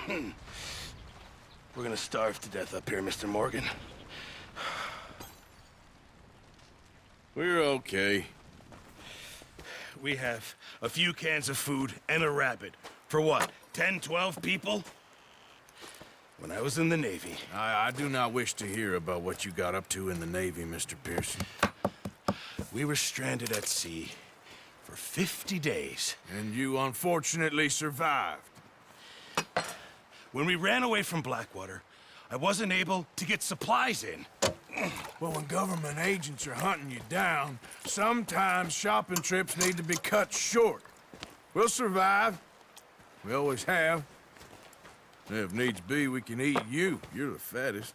We're gonna starve to death up here, Mr. Morgan. We're okay. We have a few cans of food and a rabbit. For what, 10, 12 people? When I was in the Navy... I do not wish to hear about what you got up to in the Navy, Mr. Pearson. We were stranded at sea for 50 days. And you unfortunately survived. When we ran away from Blackwater, I wasn't able to get supplies in. Well, when government agents are hunting you down, sometimes shopping trips need to be cut short. We'll survive. We always have. If needs be, we can eat you. You're the fattest.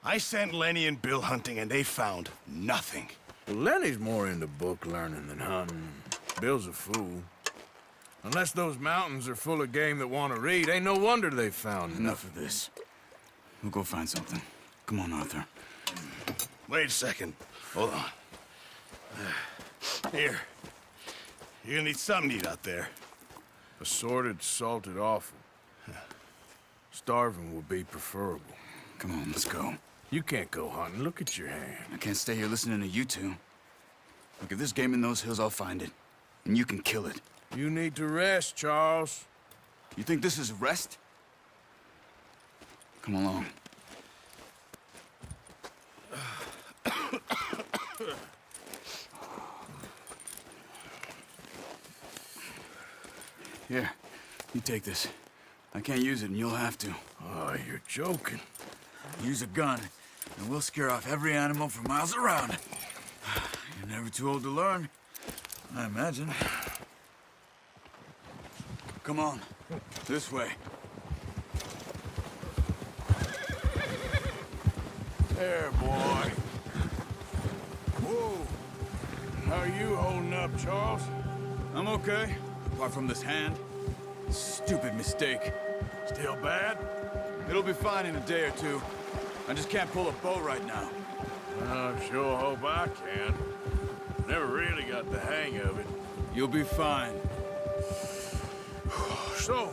I sent Lenny and Bill hunting, and they found nothing. Well, Lenny's more into book learning than hunting. Bill's a fool. Unless those mountains are full of game that want to read, ain't no wonder they found Enough of this. We'll go find something. Come on, Arthur. Wait a second. Hold on. Here. You're gonna need something to eat out there. Assorted, salted offal. Starving would be preferable. Come on, let's go. You can't go hunting. Look at your hand. I can't stay here listening to you two. Look, if there's game in those hills, I'll find it. And you can kill it. You need to rest, Charles. You think this is rest? Come along. Here, you take this. I can't use it, and you'll have to. Oh, you're joking. Use a gun, and we'll scare off every animal for miles around. You're never too old to learn, I imagine. Come on, this way. There, boy. Whoa. How are you holding up, Charles? I'm okay, apart from this hand. Stupid mistake. Still bad? It'll be fine in a day or two. I just can't pull a bow right now. I sure hope I can. Never really got the hang of it. You'll be fine. So,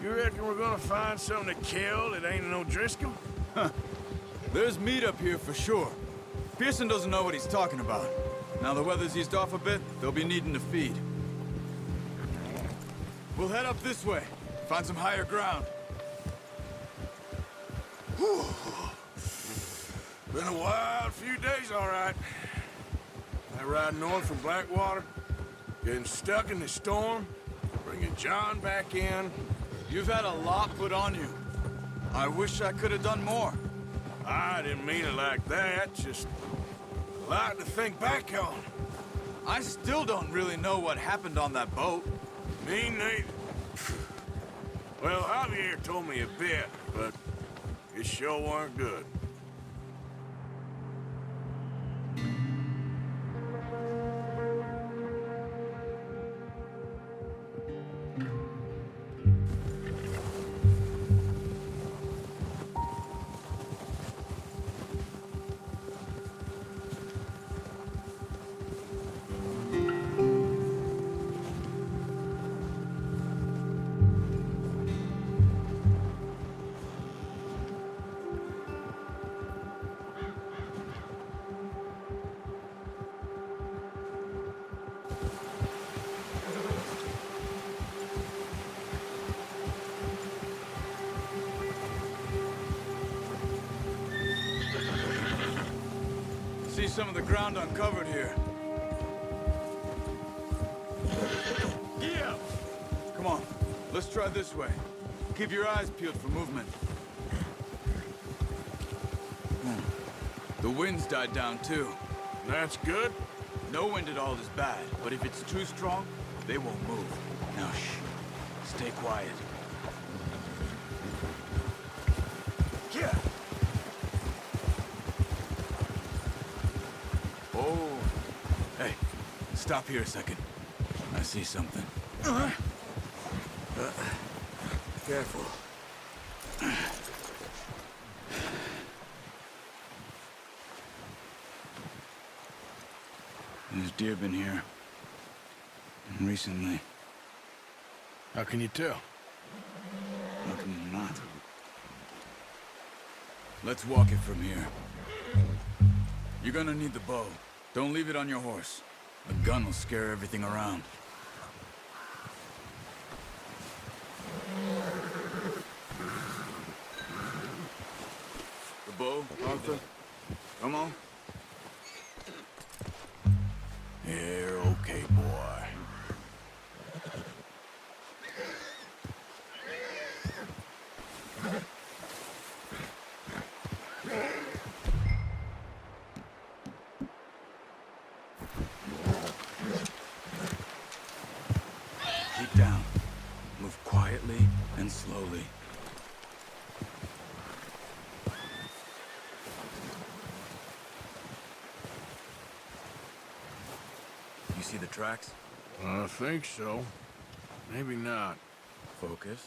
you reckon we're gonna find something to kill that ain't no Driscoll? There's meat up here for sure. Pearson doesn't know what he's talking about. Now the weather's eased off a bit, they'll be needing to feed. We'll head up this way. Find some higher ground. Whew. Been a wild few days, all right. I ride north from Blackwater, getting stuck in the storm, bringing John back in. You've had a lot put on you. I wish I could have done more. I didn't mean it like that, just a lot to think back on. I still don't really know what happened on that boat. Me neither. Well, Javier told me a bit, but it sure weren't good. See some of the ground uncovered here. Yeah! Come on, let's try this way. Keep your eyes peeled for movement. The wind's died down too. That's good. No wind at all is bad, but if it's too strong, they won't move. Now shh, stay quiet. Yeah! Oh, hey, stop here a second. I see something. Careful. There's deer been here. And recently. How can you tell? not. Let's walk it from here. You're gonna need the bow. Don't leave it on your horse. A gun will scare everything around. The bow, Arthur? Come on. You're okay, boy. Keep down. Move quietly and slowly. You see the tracks? I think so. Maybe not. Focus.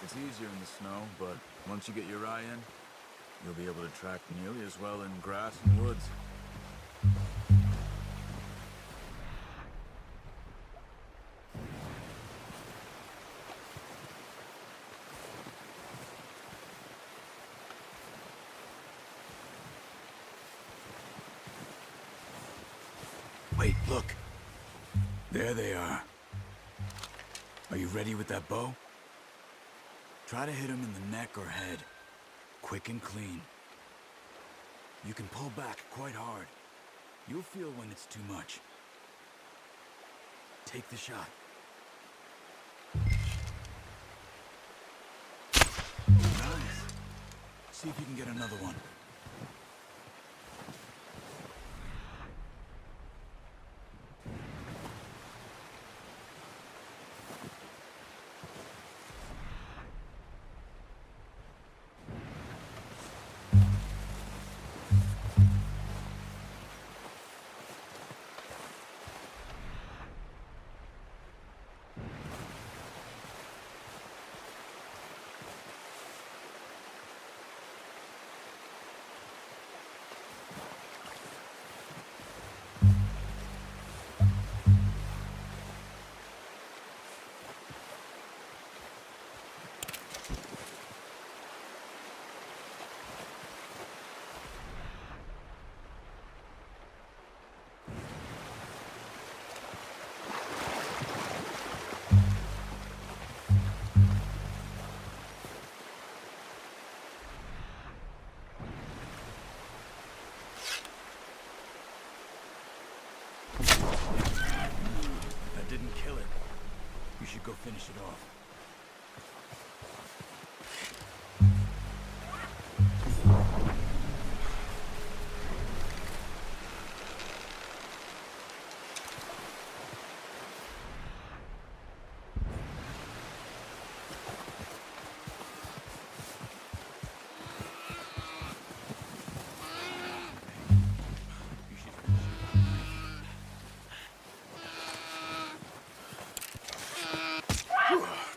It's easier in the snow, but once you get your eye in, you'll be able to track nearly as well in grass and woods. Wait, look. There they are. Are you ready with that bow? Try to hit him in the neck or head. Quick and clean. You can pull back quite hard. You'll feel when it's too much. Take the shot. Nice. See if you can get another one. That didn't kill it. You should go finish it off.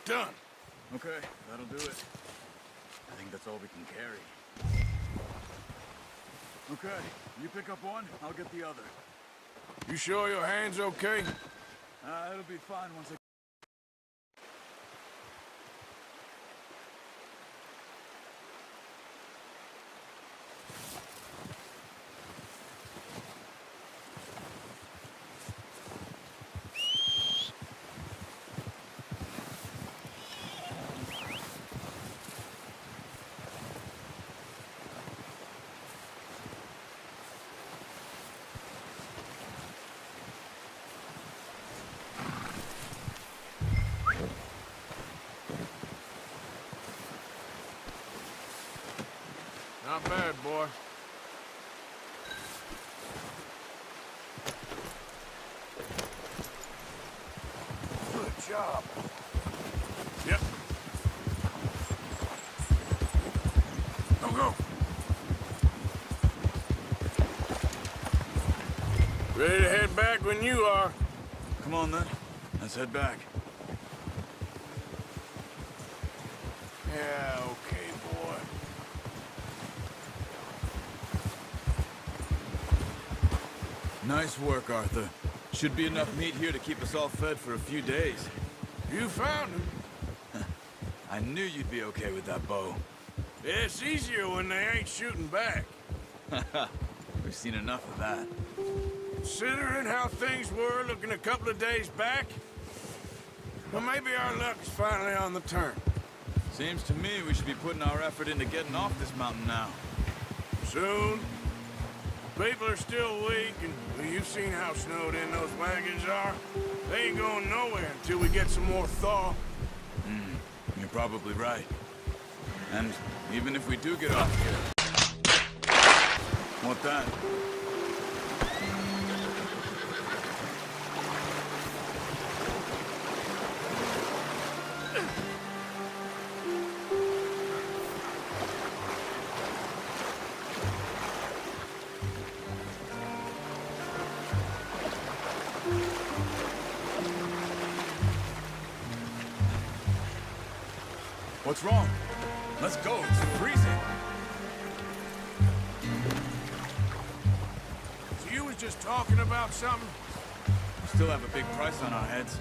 Done. Okay, that'll do it. I think that's all we can carry. Okay, you pick up one, I'll get the other. You sure your hand's okay? It'll be fine once I... Ready to head back when you are. Come on, then. Let's head back. Yeah, okay, boy. Nice work, Arthur. Should be enough meat here to keep us all fed for a few days. You found him. I knew you'd be okay with that bow. Yeah, it's easier when they ain't shooting back. We've seen enough of that. Considering how things were looking a couple of days back, well, maybe our luck is finally on the turn. Seems to me we should be putting our effort into getting off this mountain now. Soon. People are still weak, and well, you've seen how snowed in those wagons are. They ain't going nowhere until we get some more thaw. You're probably right. And even if we do get off here... What that? What's wrong? Let's go, it's freezing. So you was just talking about something? We still have a big price on our heads.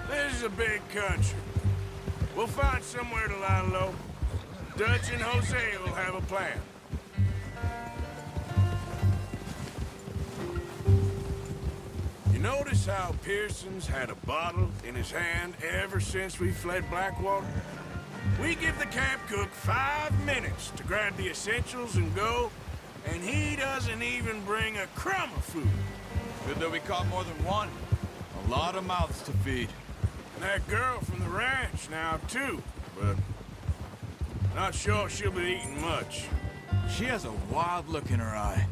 This is a big country. We'll find somewhere to lie low. Dutch and Jose will have a plan. You notice how Pearson's had a bottle in his hand ever since we fled Blackwater? We give the camp cook 5 minutes to grab the essentials and go, and he doesn't even bring a crumb of food. Good that we caught more than one. A lot of mouths to feed. And that girl from the ranch now, too, but not sure she'll be eating much. She has a wild look in her eye.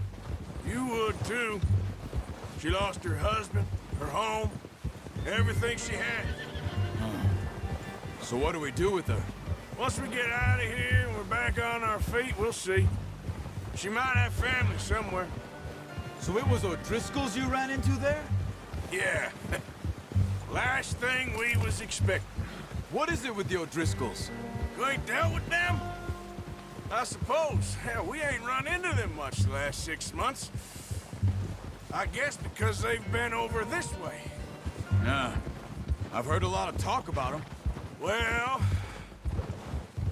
You would, too. She lost her husband, her home, everything she had. So what do we do with her? Once we get out of here and we're back on our feet, we'll see. She might have family somewhere. So it was O'Driscoll's you ran into there? Yeah. Last thing we was expecting. What is it with the O'Driscolls? You ain't dealt with them? I suppose. Hell, we ain't run into them much the last 6 months. I guess because they've been over this way. Yeah. I've heard a lot of talk about them. Well,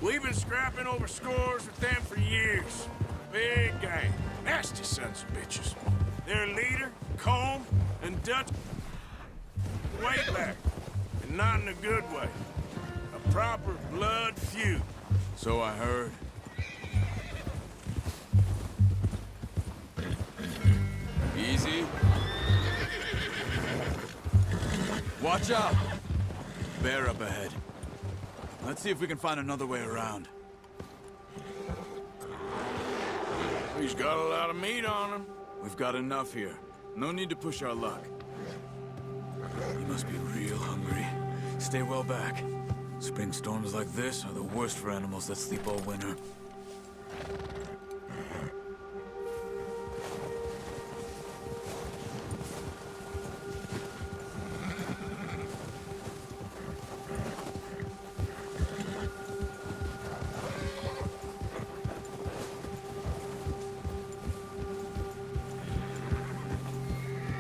we've been scrapping over scores with them for years. Big gang. Nasty sons of bitches. Their leader, Combe, and Dutch way back. And not in a good way. A proper blood feud. So I heard. Easy. Watch out! Bear up ahead. Let's see if we can find another way around. He's got a lot of meat on him. We've got enough here. No need to push our luck. You must be real hungry. Stay well back. Spring storms like this are the worst for animals that sleep all winter.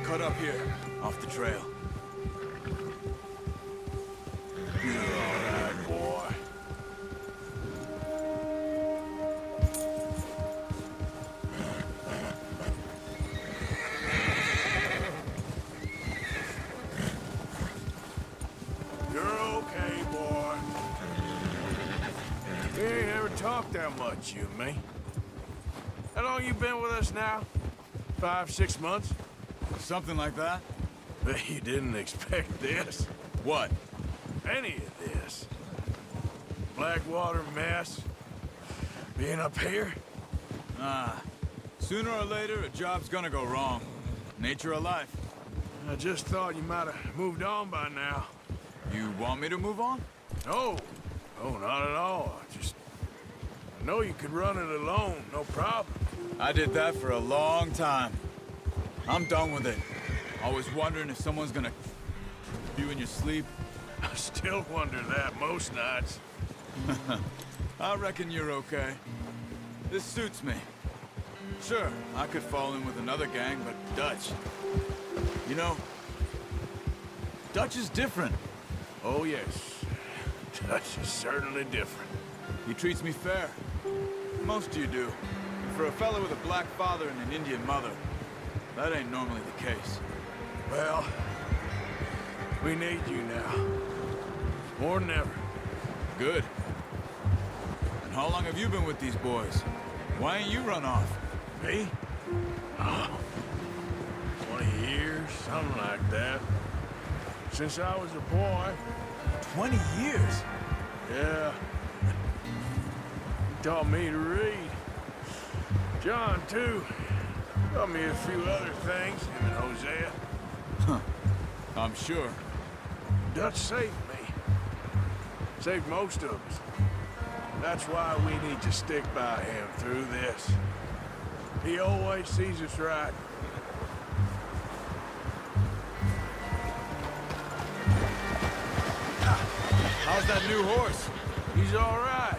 Cut up here, off the trail. You're all right, boy. You're okay, boy. We ain't ever talked that much, you and me. How long you been with us now? 5, 6 months? Something like that? Bet you didn't expect this. What? Any of this. Blackwater mess. Being up here? Sooner or later, a job's gonna go wrong. Nature of life. I just thought you might have moved on by now. You want me to move on? No. No, not at all. I know you could run it alone, no problem. I did that for a long time. I'm done with it. Always wondering if someone's gonna you in your sleep. I still wonder that most nights. I reckon you're okay. This suits me. Sure, I could fall in with another gang, but Dutch... You know, Dutch is different. Oh, yes. Dutch is certainly different. He treats me fair. Most of you do. And for a fella with a black father and an Indian mother, that ain't normally the case. Well, we need you now. More than ever. Good. And how long have you been with these boys? Why ain't you run off? Me? Oh, 20 years, something like that. Since I was a boy. 20 years? Yeah. He taught me to read. John, too. Taught me a few other things, him and Hosea. Huh. I'm sure. Dutch saved me. Saved most of us. That's why we need to stick by him through this. He always sees us right. How's that new horse? He's all right.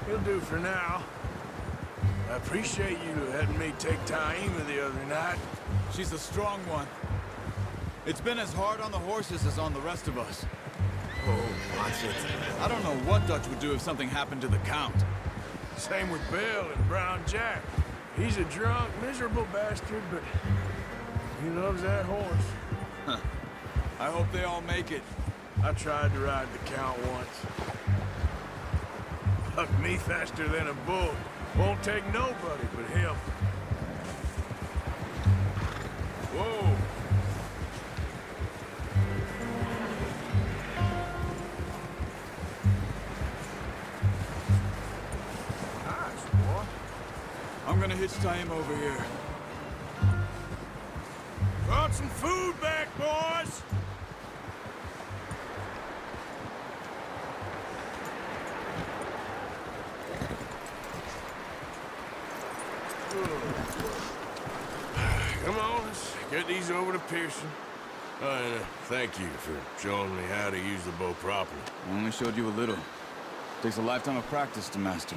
He'll do for now. I appreciate you letting me take Taima the other night. She's a strong one. It's been as hard on the horses as on the rest of us. Oh, watch it. I don't know what Dutch would do if something happened to the Count. Same with Bill and Brown Jack. He's a drunk, miserable bastard, but he loves that horse. Huh. I hope they all make it. I tried to ride the Count once. Bucked me faster than a bull. Won't take nobody but him. Whoa. Nice, boy. I'm gonna hitch him over here. Brought some food back, boys! Come on, let's get these over to Pearson. And thank you for showing me how to use the bow properly. I only showed you a little. Takes a lifetime of practice to master.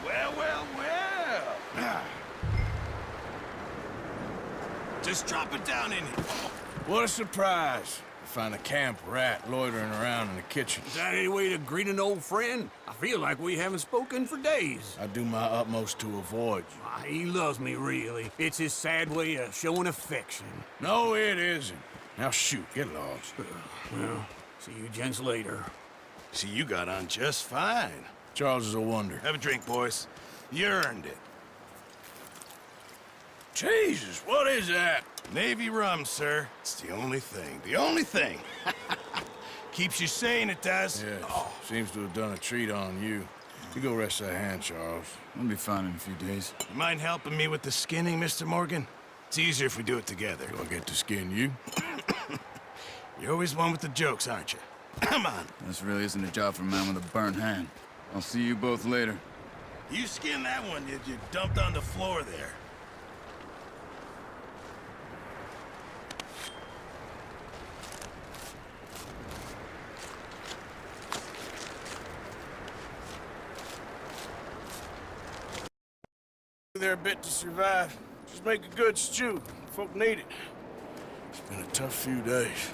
Well, well, well. Just drop it down in here. What a surprise. Find a camp rat loitering around in the kitchen. Is that any way to greet an old friend? I feel like we haven't spoken for days. I do my utmost to avoid you. He loves me, really. It's his sad way of showing affection. No, it isn't. Now shoot, get lost. Well, see you gents later. See, you got on just fine. Charles is a wonder. Have a drink, boys. You earned it. Jesus, what is that? Navy rum, sir. It's the only thing. The only thing. Keeps you sane, it does. Yes, seems to have done a treat on you. You go rest that hand, Charles. I'll be fine in a few days. You mind helping me with the skinning, Mr. Morgan? It's easier if we do it together. Do I get to skin you? You're always one with the jokes, aren't you? Come on. This really isn't a job for a man with a burnt hand. I'll see you both later. You skin that one you dumped on the floor there. There a bit to survive. Just make a good stew. Folk need it. It's been a tough few days.